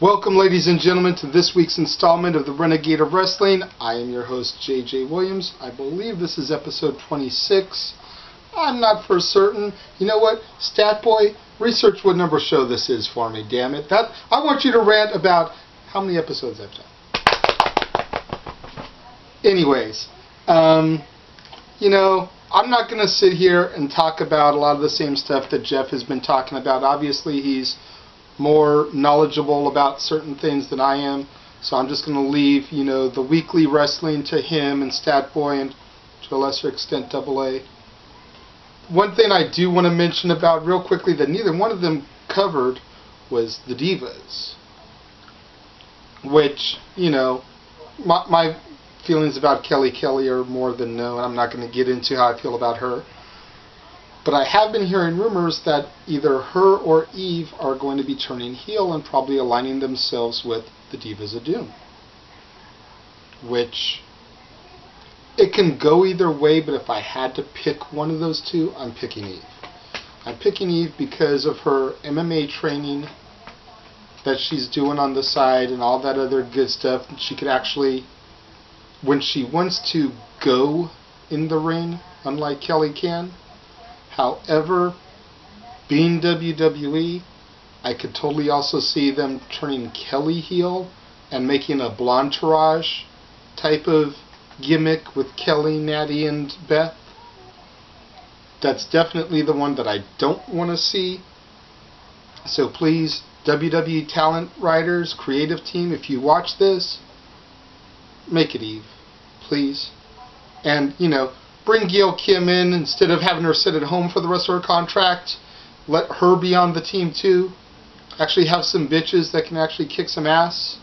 Welcome, ladies and gentlemen, to this week's installment of the Renegade of Wrestling. I am your host, J.J. Williams. I believe this is episode 26. I'm not for certain. You know what? Stat Boy, research what number show this is for me, damn it. I want you to rant about how many episodes I've done. Anyways, I'm not going to sit here and talk about a lot of the same stuff that Jeff has been talking about. Obviously, he's more knowledgeable about certain things than I am, so I'm just going to leave, the weekly wrestling to him and Stat Boy and to a lesser extent Double A. One thing I do want to mention about real quickly that neither one of them covered was the Divas, which, my feelings about Kelly are more than known. I'm not going to get into how I feel about her. But I have been hearing rumors that either her or Eve are going to be turning heel and probably aligning themselves with the Divas of Doom. Which, it can go either way, but if I had to pick one of those two, I'm picking Eve. I'm picking Eve because of her MMA training that she's doing on the side and all that other good stuff. She could actually, when she wants to go in the ring, unlike Kelly can. However, being WWE, I could totally also see them turning Kelly heel and making a Blontourage type of gimmick with Kelly, Natty, and Beth. That's definitely the one that I don't want to see. So please, WWE talent writers, creative team, if you watch this, make it Eve, please. And, bring Gail Kim in instead of having her sit at home for the rest of her contract. Let her be on the team too. Actually have some bitches that can actually kick some ass.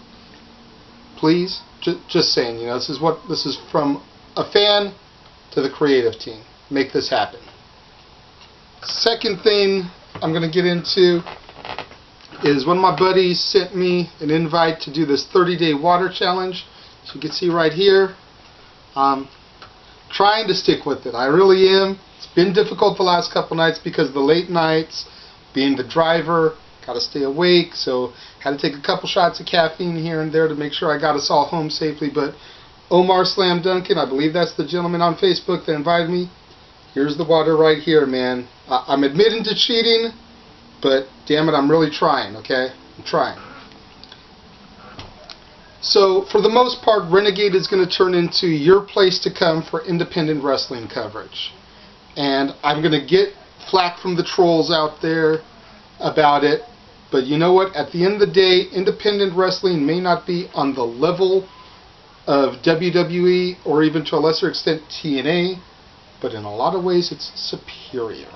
Please. Just saying, this is from a fan to the creative team. Make this happen. Second thing I'm going to get into is one of my buddies sent me an invite to do this 30-day water challenge. So you can see right here. Trying to stick with it. I really am. It's been difficult the last couple nights because of the late nights, being the driver, got to stay awake, so had to take a couple shots of caffeine here and there to make sure I got us all home safely. But Omar Slam Duncan, I believe that's the gentleman on Facebook that invited me. Here's the water right here, man. I'm admitting to cheating, but damn it, I'm really trying, okay? I'm trying. So, for the most part, Renegade is going to turn into your place to come for independent wrestling coverage. And I'm going to get flack from the trolls out there about it. But you know what? At the end of the day, independent wrestling may not be on the level of WWE or even to a lesser extent TNA. But in a lot of ways, it's superior.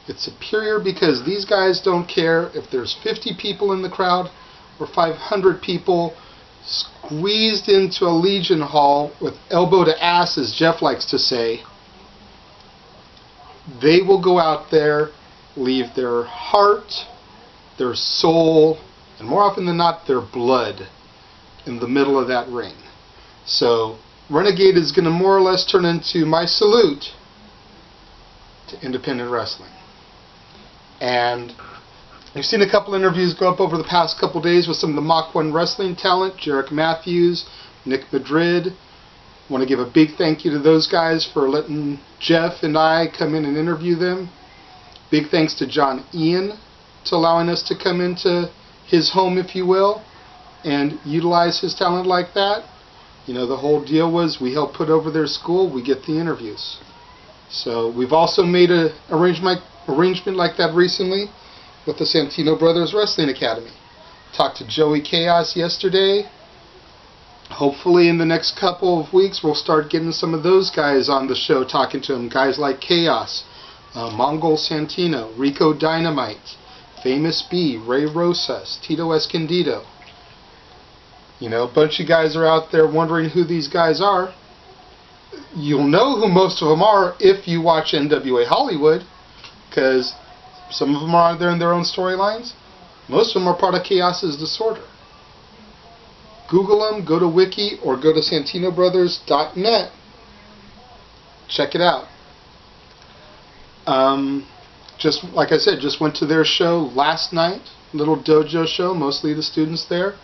It's superior because these guys don't care if there's 50 people in the crowd or 500 people squeezed into a Legion Hall with elbow to ass, as Jeff likes to say. They will go out there, leave their heart, their soul, and more often than not, their blood in the middle of that ring. So, Renegade is going to more or less turn into my salute to independent wrestling. And you've seen a couple interviews go up over the past couple days with some of the Mach 1 wrestling talent, Jarek Matthews, Nick Madrid. I want to give a big thank you to those guys for letting Jeff and I come in and interview them. Big thanks to John Ian to allowing us to come into his home, if you will, and utilize his talent like that. The whole deal was we help put over their school, we get the interviews. So we've also made an arrangement like that recently with the Santino Brothers Wrestling Academy. Talked to Joey Chaos yesterday. Hopefully in the next couple of weeks we'll start getting some of those guys on the show, talking to them. Guys like Chaos, Mongol Santino, Rico Dynamite, Famous B, Ray Rosas, Tito Escondido. A bunch of guys are out there wondering who these guys are. You'll know who most of them are if you watch NWA Hollywood, because some of them are out there in their own storylines. Most of them are part of Chaos's Disorder. Google them, go to Wiki, or go to SantinoBrothers.net. Check it out. Just like I said, just went to their show last night. little dojo show, mostly the students there,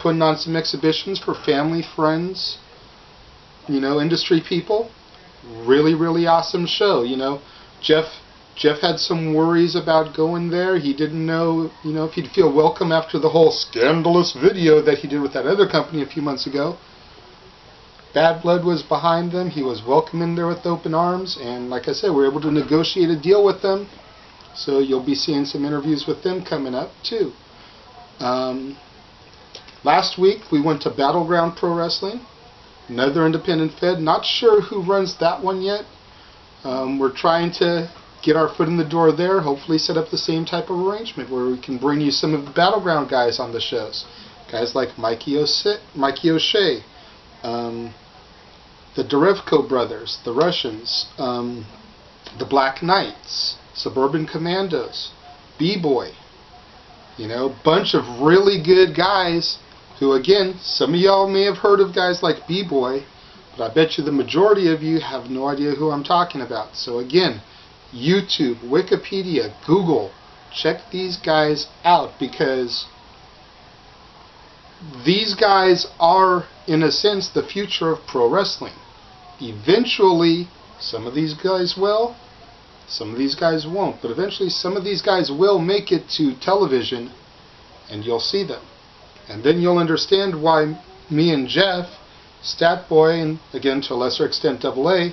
putting on some exhibitions for family, friends, industry people. Really, really awesome show. Jeff had some worries about going there. He didn't know, if he'd feel welcome after the whole scandalous video that he did with that other company a few months ago. Bad Blood was behind them. He was welcome in there with open arms. And like I said, we were able to negotiate a deal with them. So you'll be seeing some interviews with them coming up too. Last week we went to Battleground Pro Wrestling. Another independent fed. Not sure who runs that one yet. We're trying to get our foot in the door there, hopefully set up the same type of arrangement where we can bring you some of the Battleground guys on the shows. Guys like Mikey O'Shea, the Derevko brothers, the Russians, the Black Knights, Suburban Commandos, B-Boy. Bunch of really good guys who, again, some of y'all may have heard of guys like B-Boy, but I bet you the majority of you have no idea who I'm talking about. So again, YouTube, Wikipedia, Google, check these guys out, because these guys are, in a sense, the future of pro wrestling. Eventually, some of these guys will, some of these guys won't, but eventually some of these guys will make it to television, and you'll see them. And then you'll understand why me and Jeff, Statboy, and again to a lesser extent AA,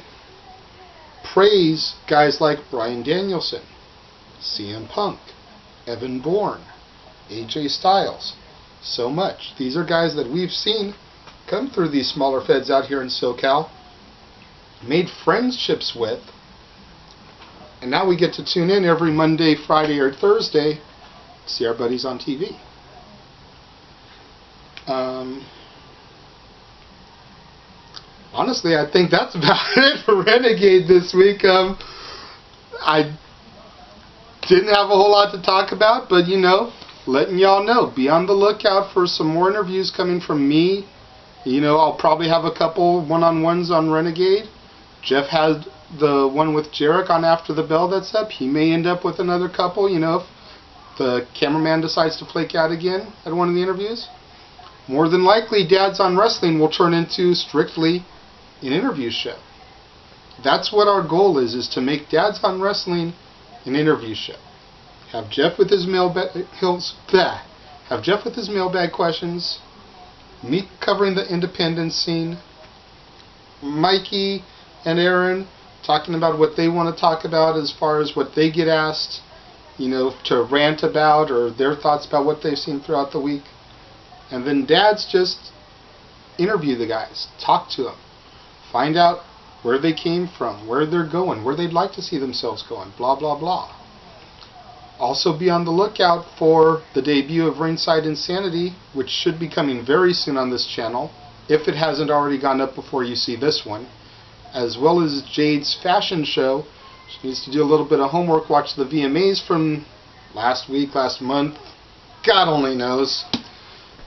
praise guys like Bryan Danielson, CM Punk, Evan Bourne, AJ Styles so much. These are guys that we've seen come through these smaller feds out here in SoCal, made friendships with, and now we get to tune in every Monday, Friday, or Thursday to see our buddies on TV. Honestly, I think that's about it for Renegade this week. I didn't have a whole lot to talk about, but letting y'all know, be on the lookout for some more interviews coming from me. I'll probably have a couple one-on-ones on Renegade. Jeff had the one with Jarek on After the Bell that's up. He may end up with another couple, if the cameraman decides to flake out again at one of the interviews. More than likely, Dads on Wrestling will turn into strictly an interview show. That's what our goal is to make Dads on Wrestling an interview show. Have Jeff with his mailbag questions, me covering the independent scene, Mikey and Aaron talking about what they want to talk about as far as what they get asked, to rant about, or their thoughts about what they've seen throughout the week. And then Dads just interview the guys, talk to them, find out where they came from, where they're going, where they'd like to see themselves going, blah, blah, blah. Also be on the lookout for the debut of Ringside Insanity, which should be coming very soon on this channel, if it hasn't already gone up before you see this one, as well as Jade's fashion show. She needs to do a little bit of homework, watch the VMAs from last week, last month, God only knows.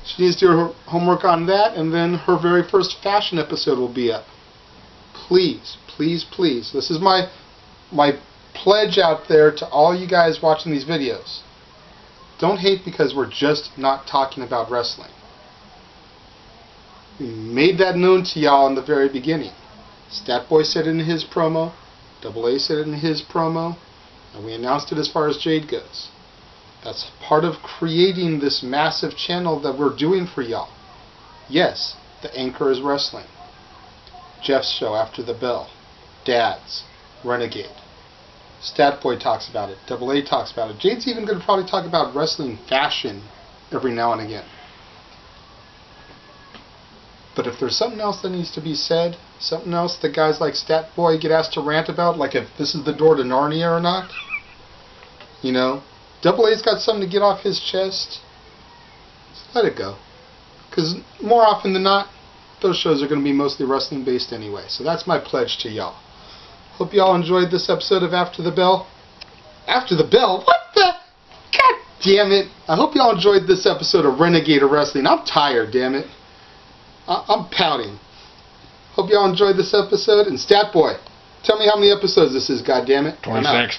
She needs to do her homework on that, and then her very first fashion episode will be up. Please, please, please, this is my pledge out there to all you guys watching these videos. Don't hate because we're just not talking about wrestling. We made that known to y'all in the very beginning. Statboy said it in his promo, AA said it in his promo, and we announced it as far as Jade goes. That's part of creating this massive channel that we're doing for y'all. Yes, the anchor is wrestling. Jeff's show, After the Bell. Dads. Renegade. Statboy talks about it. AA talks about it. Jade's even going to probably talk about wrestling fashion every now and again. But if there's something else that needs to be said, something else that guys like Statboy get asked to rant about, like if this is the door to Narnia or not, AA's got something to get off his chest, just let it go. Because more often than not, those shows are going to be mostly wrestling based anyway. So that's my pledge to y'all. Hope y'all enjoyed this episode of After the Bell. After the Bell? What the? God damn it. I hope y'all enjoyed this episode of Renegade of Wrestling. I'm tired, damn it. I'm pouting. Hope y'all enjoyed this episode. And Statboy, tell me how many episodes this is, goddammit. 26.